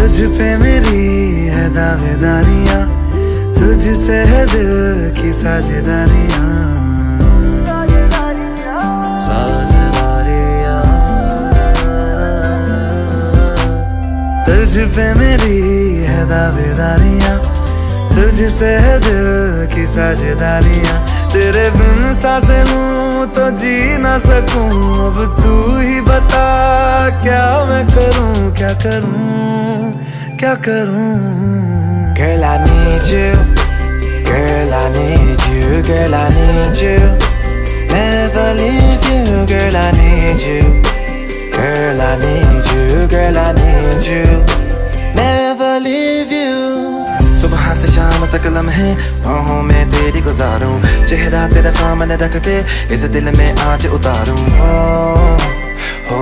तुझ पे मेरी है दावेदारियां, तुझसे है दिल की साझेदारियां। तुझ पे मेरी है दावेदारियां, तुझसे है दिल की साझेदारियां। तेरे बिन सांसें लूं तो जी ना सकूं, अब तू ही बता क्या मैं करूं, क्या करूं, क्या करूं। Girl, I need you. Girl, I need you. Girl, I need you. Never leave you. Girl, I need you. Girl, I need you. Girl, I need you. Never leave you. सुबह से शाम तक लम्हे बाहों में तेरी गुजारूं, चेहरा तेरा सामने रख के इस दिल में आज उतारूं। हो